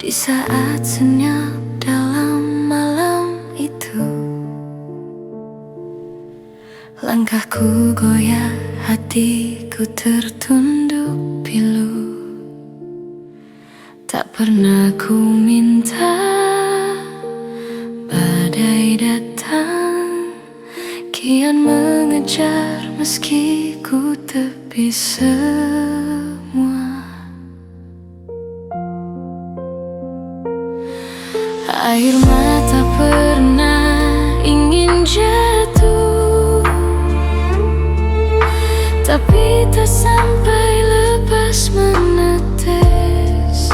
Di saat senyap dalam malam itu, langkahku goyah, hatiku tertunduk pilu. Tak pernah ku minta badai datang, kian mengejar meski ku tepis semua. Air mata pernah ingin jatuh, tapi tak sampai lepas menetes.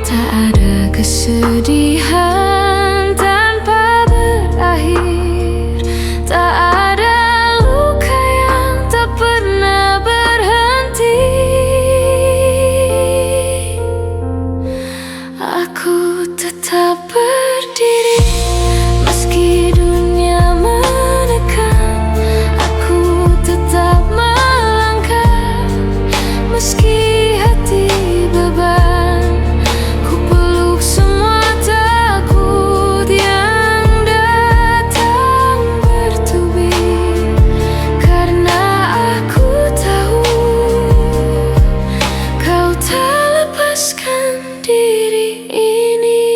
Tak ada kesedihan tanpa berakhir, tak ada luka yang tak pernah berhenti. Aku tetap berdiri meski dunia menekan. Aku tetap melangkah meski hati beban. Ku peluk semua takut yang datang bertubi, karena aku tahu kau tak lepaskan diri ini.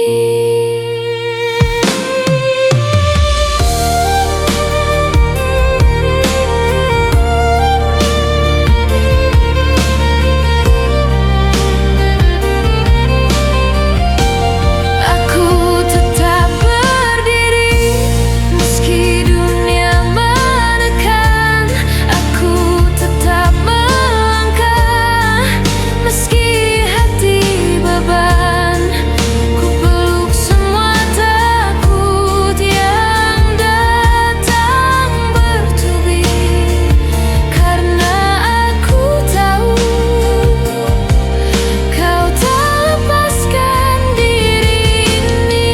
Aku tetap berdiri meski dunia menekan. Aku tetap melangkah meski hati beban. Ku peluk semua takut yang datang bertubi, karena aku tahu kau tak lepaskan diri ini.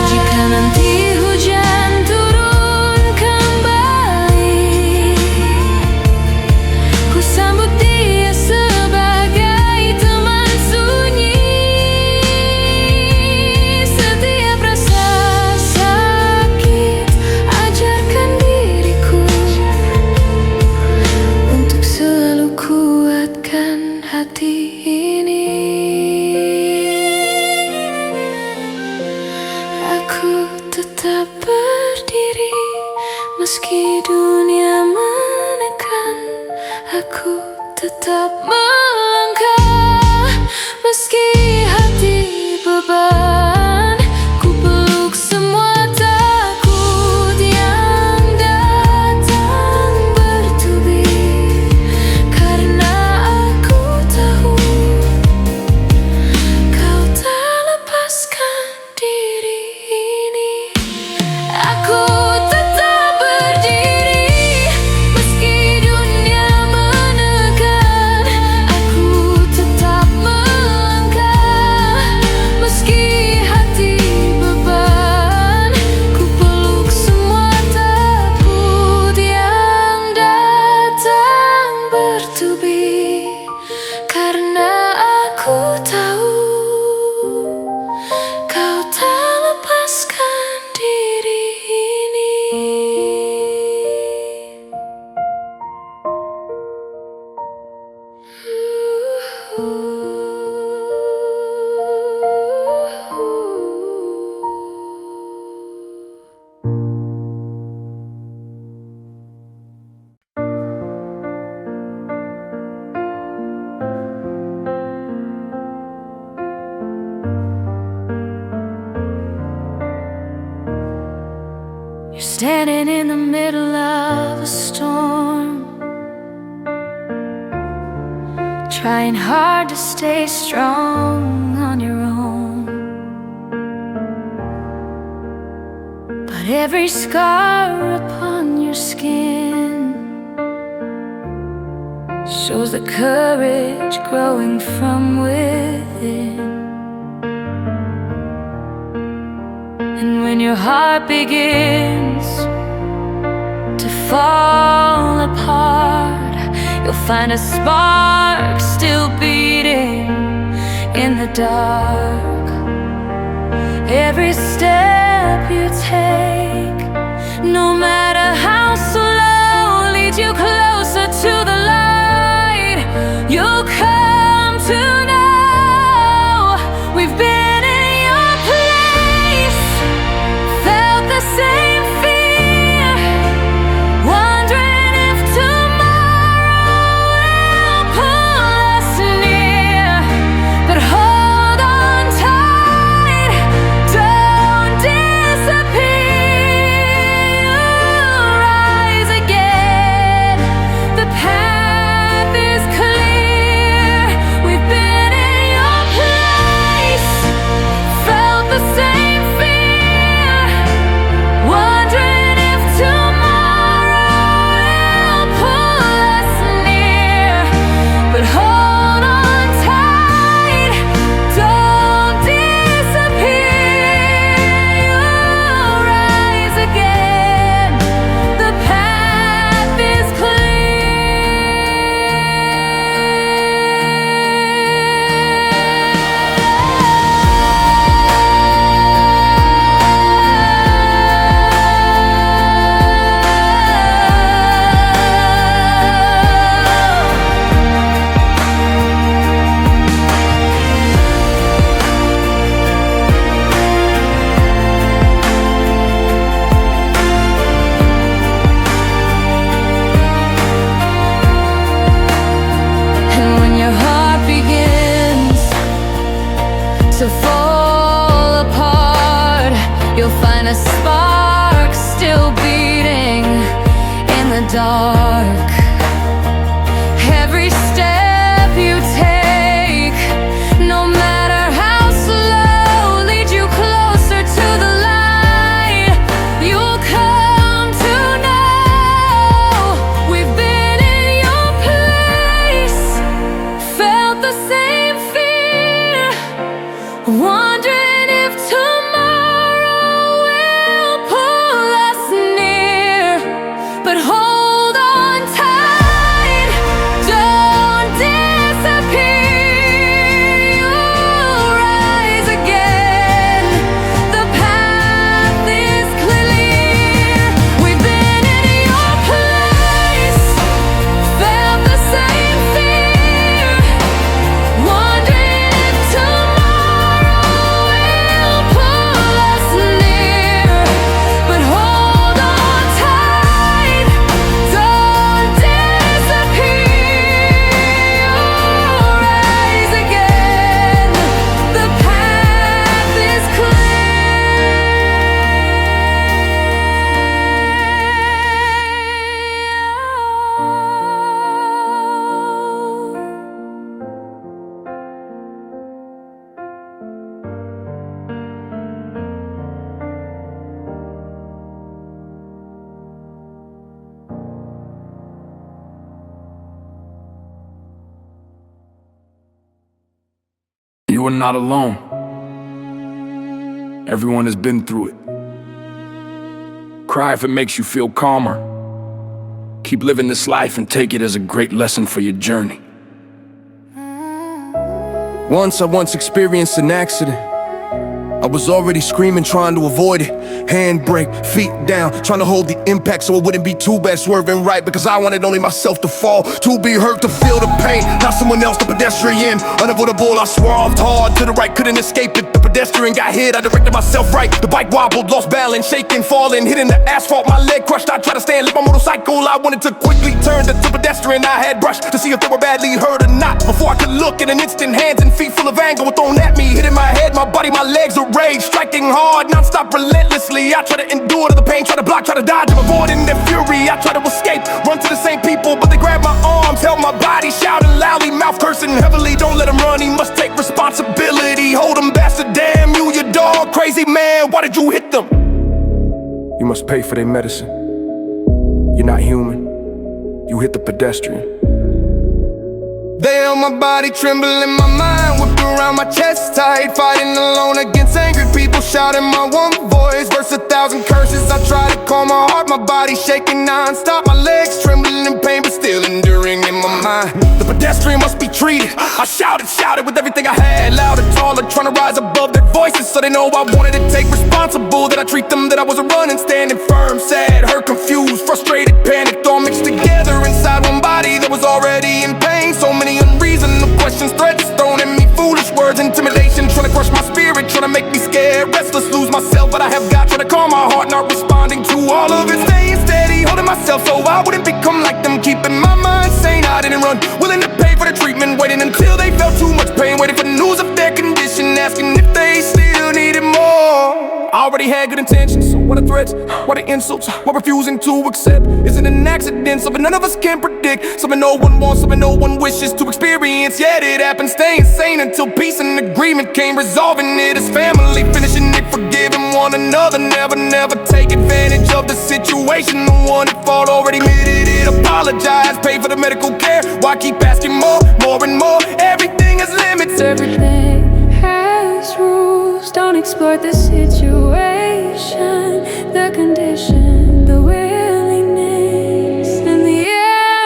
Jika nanti hujan turun kembali, ku sambut dia sebagai teman sunyi. Setiap rasa sakit, ajarkan diriku untuk selalu kuatkan hati ini. Aku tetap berdiri meski dunia menekan. Aku tetap melangkah meski hati beban. Ku peluk semua takut yang datang bertubi, karena aku tahu kau tak lepaskan diri ini. Aku tetap berdiri meski dunia menekan. Aku tetap melangkah meski hati beban. Ku peluk semua takut yang datang bertubi, karena aku tahu kau tak lepaskan diri ini. You're standing in the middle of a storm, trying hard to stay strong on your own. But every scar upon your skin shows the courage growing from within. your heart begins to fall apart, you'll find a spark still beating in the dark. Every step you take, no matter how slow, leads you closer to the light. You'll come to know we've been in your place, felt the same fear, wondering if tomorrow will pull us near. But hold on tight, don't disappear. Rise again, the path is clear. We've been in your place, felt the same fear, wondering if tomorrow will pull us near. But hold on tight, don't disappear. You'll rise again, the path is And when your heart begins to fall apart, you'll find a spark still beating in the dark. Every step you take, no matter how slow, leads you closer to the light. You'll come to know we've been in your place, felt the same fear, wondering if tomorrow will pull us near. But hold on tight, don't disappear. You'll rise again, the path is clear. We've been in your place, felt the same fear, wondering if tomorrow will pull us near. But hold on tight, don't disappear. You'll rise again, the path is You are not alone. Everyone has been through it. Cry if it makes you feel calmer. Keep living this life and take it as a great lesson for your journey. Once experienced an accident. I was already screaming, trying to avoid it. Handbrake, feet down, trying to hold the impact so it wouldn't be too bad. Swerving right because I wanted only myself to fall, to be hurt, to feel the pain, not someone else, the pedestrian. Unavoidable, I swerved hard to the right, couldn't escape it. The pedestrian got hit, I directed myself right. The bike wobbled, lost balance, shaking, falling, hitting the asphalt. My leg crushed, I tried to stand, lift my motorcycle. I wanted to quickly turn to the pedestrian I had brushed to see if they were badly hurt or not. Before I could look, in an instant, hands and feet full of anger were thrown at me, hitting my head, my body, my legs are rage, striking hard, non-stop, relentlessly. I try to endure to the pain, try to block, try to dodge, I'm avoiding their fury. I try to escape, run to the same people, but they grab my arms, held my body, shouting loudly, mouth cursing heavily. Don't let him run, he must take responsibility. Hold him, bastard, damn you, your dog, crazy man, why did you hit them? You must pay for their medicine. You're not human. You hit the pedestrian. They held my body trembling, my mind whipped around my chest tight, fighting alone against angry people, shouting my one voice, verse 1,000 curses. I try to calm my heart, my body shaking non-stop, my legs trembling in pain but still enduring in my mind. The pedestrian must be treated. I shouted with everything I had, loud and taller, trying to rise above their voices so they know I wanted to take responsible, that I treat them, that I wasn't running, standing firm, sad, hurt, confused, frustrated, panicked, all mixed together inside one body that was already in pain. So many unreasonable questions, threats thrown at me, foolish words, intimidation, trying to crush my spirit, trying to make me scared, restless, lose myself, but I have got to calm my heart, not responding to all of it, staying steady, holding myself so I wouldn't become like them, keeping my mind sane. I didn't run, willing to pay for the treatment, waiting until they felt too much pain, waiting for news of their condition, asking if they still needed more. I already had good intentions, so what are threats, what are insults, what refusing to accept? Is it an accident, something none of us can predict, something no one wants, something no one wishes to experience, yet it happened, staying sane until peace and agreement came, resolving it as family, finishing it, forgiving one another, never take advantage of the situation. The one at fault already admitted it, apologize, pay for the medical care, why keep asking more and more? Everything has limits. Everything has rules. Don't exploit the situation, the condition, the willingness, and the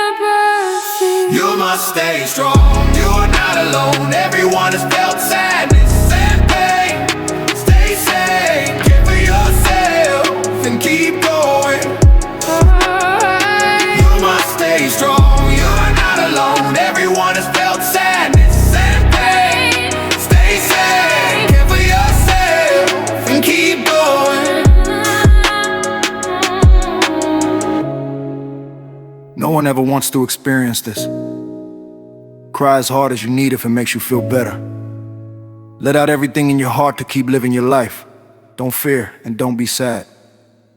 empathy. You must stay strong, you are not alone. Everyone has felt sadness and pain. Stay sane, care for yourself and keep going. You must stay strong, you are not alone. Everyone has felt sadness and pain. Stay sane, care for yourself and keep going. No one ever wants to experience this. Cry as hard as you need if it makes you feel better. Let out everything in your heart to keep living your life. Don't fear and don't be sad.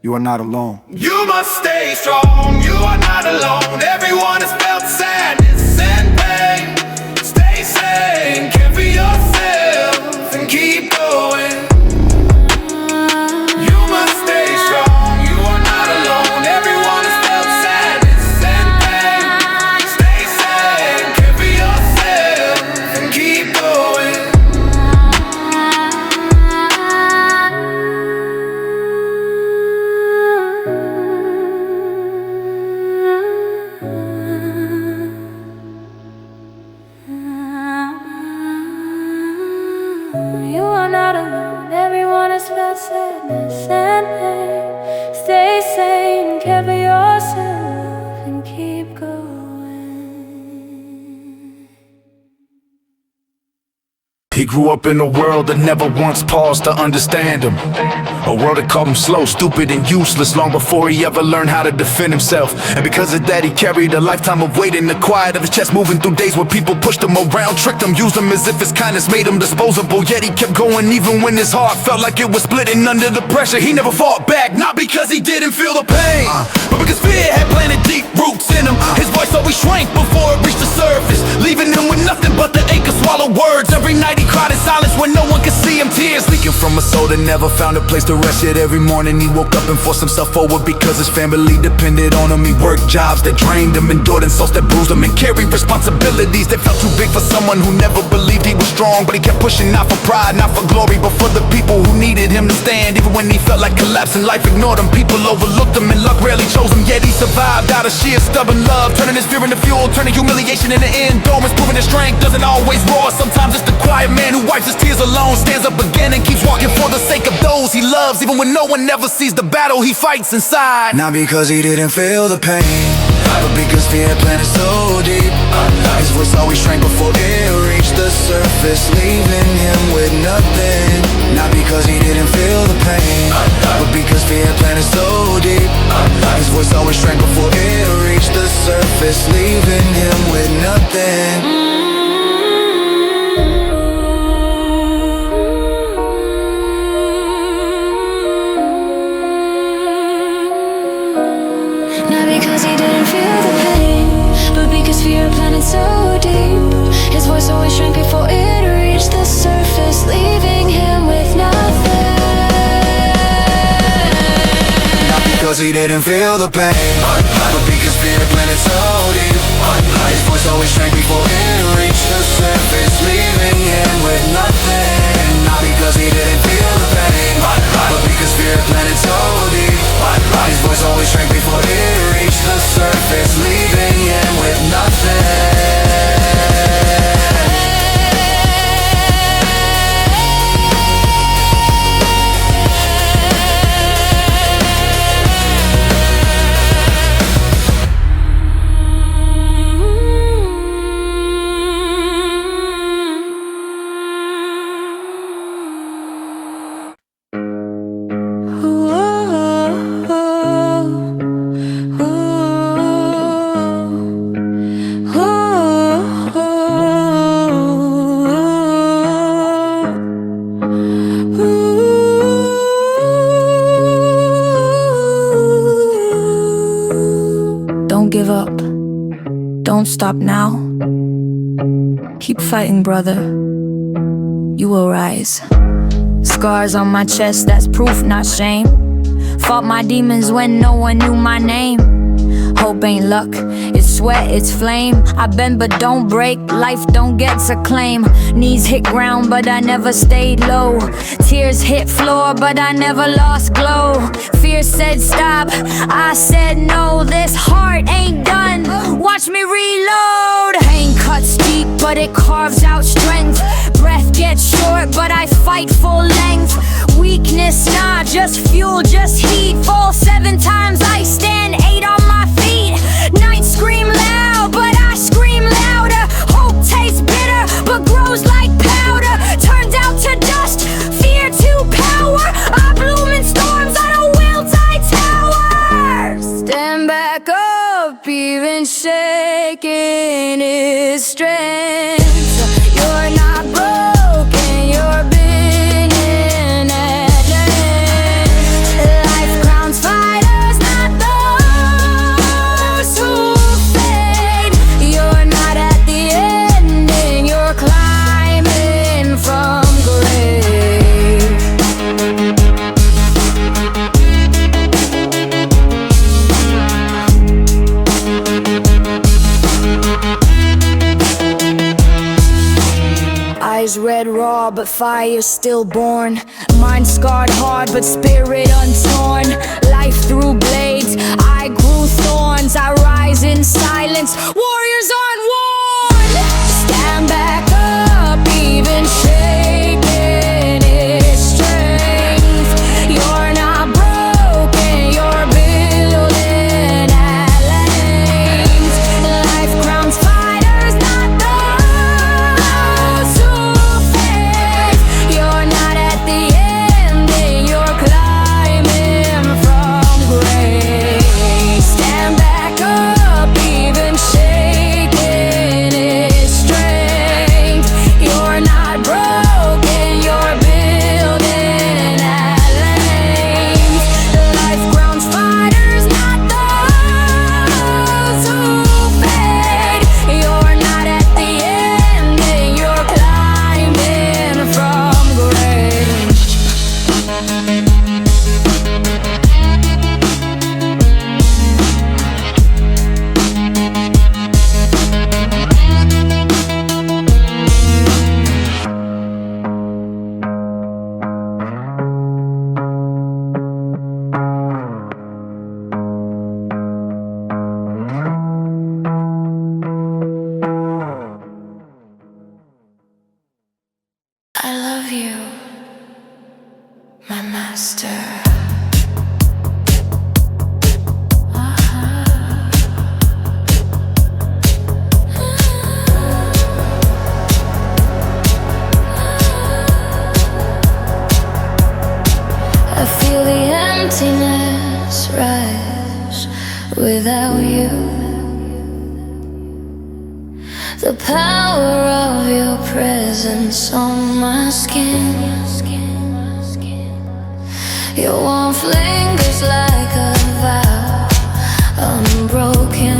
You are not alone. You must stay strong, you are not alone. Everyone has felt sadness and pain. Stay sane, care for yourself and keep going. You must stay strong, you are not alone. Everyone has felt sadness and pain. Stay sane, care for yourself and keep going. You are not alone. Everyone has felt sadness and pain. Stay sane, care for yourself, and keep going. He grew up in a world that never once paused to understand him. A world that called him slow, stupid, and useless long before he ever learned how to defend himself. And because of that, he carried a lifetime of weight in the quiet of his chest, moving through days where people pushed him around, tricked him, used him as if his kindness made him disposable. Yet he kept going even when his heart felt like it was splitting under the pressure. He never fought back, not because he didn't feel the pain, but because fear had planted deep roots in him. His voice always shrank before it reached the surface, leaving him with nothing but the ache of swallowed words. Every night he cried in silence when no one could see him, tears leaking from a soul that never found a place to rest. Yet every morning he woke up and forced himself forward because his family depended on him. He worked jobs that drained him, endured insults that bruised him, and carried responsibilities that felt too big for someone who never believed he was strong. But he kept pushing, not for pride, not for glory, but for the people who needed him to stand. Even when he felt like collapsing, life ignored him, people overlooked him, and luck rarely chose him. Yet he survived out of sheer stubborn love, turning his fear into fuel, turning humiliation into endurance, proving his strength doesn't always roar. Sometimes it's the quiet man who wipes his tears alone, stands up again and keeps walking for the sake of those he loves, even when no one ever sees the battle he fights inside. Not because he didn't feel the pain, but because fear planted so deep. His voice always shrank before it reached the surface, leaving him with nothing. Not because he didn't feel the pain, but because fear planted so deep. His voice always shrank before it reached the surface, leaving him with nothing. Not because he didn't feel the pain, but because fear planted so deep. His voice always shrank before it reached the surface, leaving him with nothing. Not because he didn't feel the pain, but because fear planted so deep. His voice always shrank before it reached the surface, leaving him with nothing. Not because he didn't feel the pain, but because fear had planted so deep. His voice always shrank before it reached the surface, leaving him with nothing. Don't give up. Don't stop now. Keep fighting, brother. You will rise. Scars on my chest, that's proof, not shame. Fought my demons when no one knew my name. Hope ain't luck, it's sweat, it's flame. I bend but don't break, life don't get to claim. Knees hit ground but I never stayed low. Tears hit floor but I never lost glow. Fear said stop, I said no. This heart ain't done, watch me reload. Pain cuts deep but it carves out strength. Breath gets short but I fight full length. Weakness, nah, just fuel, just heat. Fall 7 times, I stand 8 on my feet. Nights scream loud, but I scream louder. Hope tastes bitter, but grows like powder. Turns out to dust, fear to power. I bloom in storms, I don't will die tower. Stand back up, even shaking is strength. You're not broken, you're beginning at end. Life crowns fighters, not those who fade. You're not at the ending, you're climbing from grave. Eyes red raw, but fire stillborn. Mind scarred hard, but spirit untorn. Life through blades, I grew thorns. I rise in silence, warriors unworn. Stand back up, even shaking is strength. You're not broken, you're building at length. Life crowns fighters, not those who fade. You're not at the ending, you're climbing from grace. Stand back up, even shaking is strength. You're not broken, you're building at length. Life grounds fighters, not those who fade. You're not at the ending, you're climbing from grace. I love you, my master. I feel the emptiness rise without you. The power of your presence on my skin. Your warmth lingers like a vow, unbroken.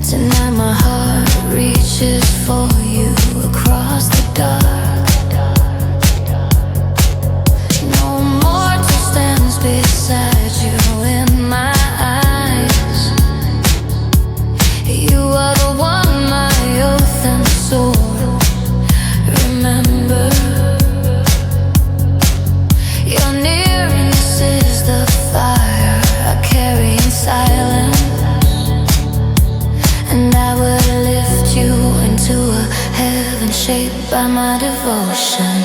Tonight my heart reaches for you across the dark. No mortal stands beside you in my eyes. to a heaven shaped by my devotion.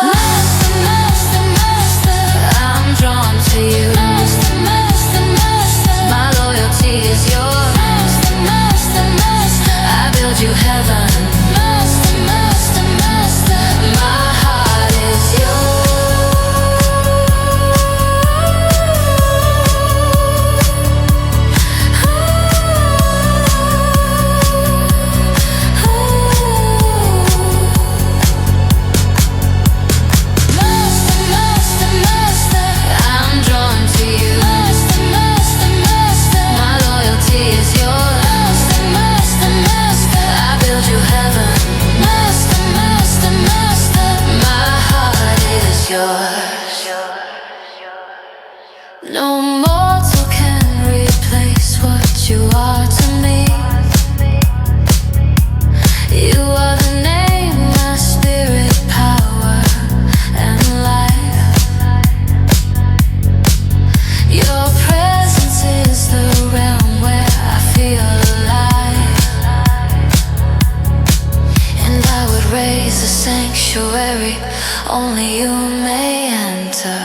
Master, master, master, I'm drawn to you. Master, master, master, my loyalty is yours. Master, master, master, I build you heaven. Master, master, master, my heart is yours. No mortal can replace what you are to me. You are the name, my spirit, power, and life. Your presence is the realm where I feel alive. And I would raise a sanctuary, only you may enter.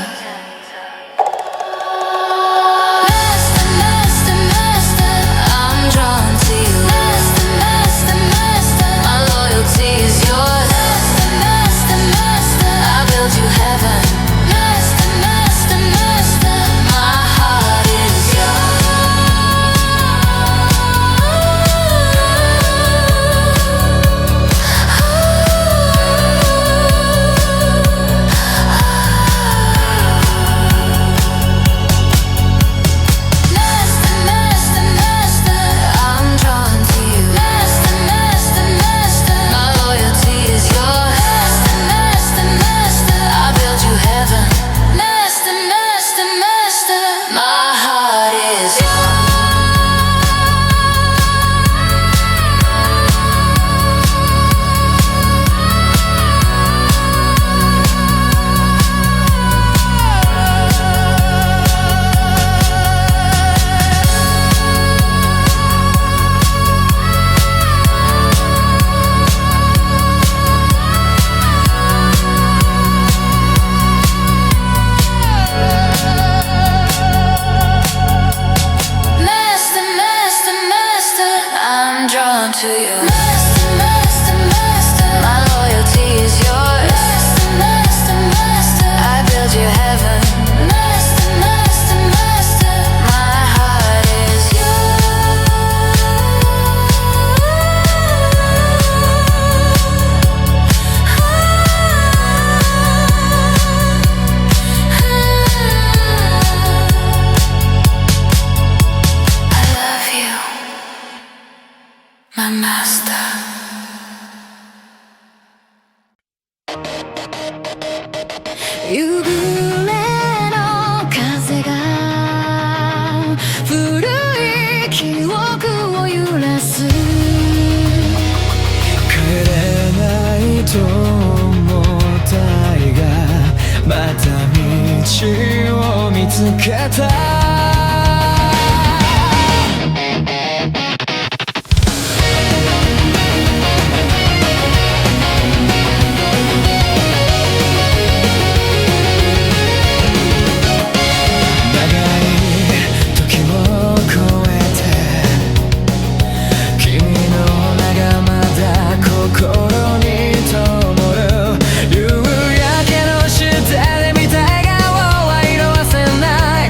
To you. Master, master, master, my loyalty is yours. Master, master, master, I build you heaven. Master, master, master, my heart is I love you, my master.夕暮れの風が古い記憶を揺らす。帰れないと思った愛がまた道を見つけた。夕焼けの下で見た笑顔は色褪せない。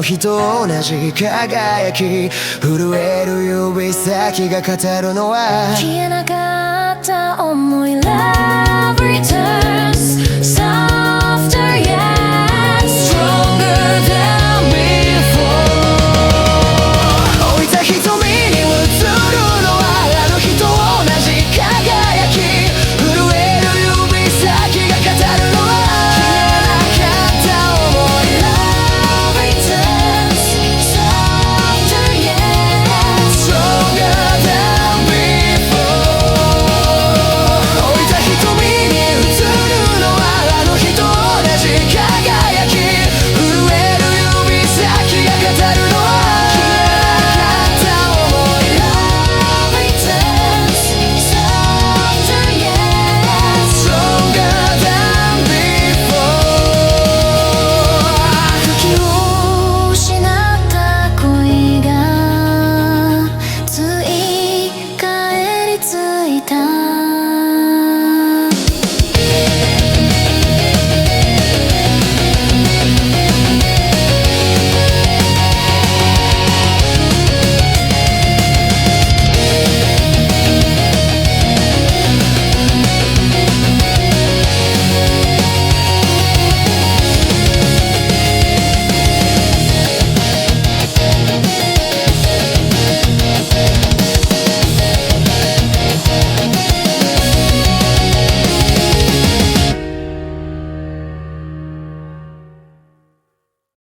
日と同じ輝き震える指先が語るのは消えなか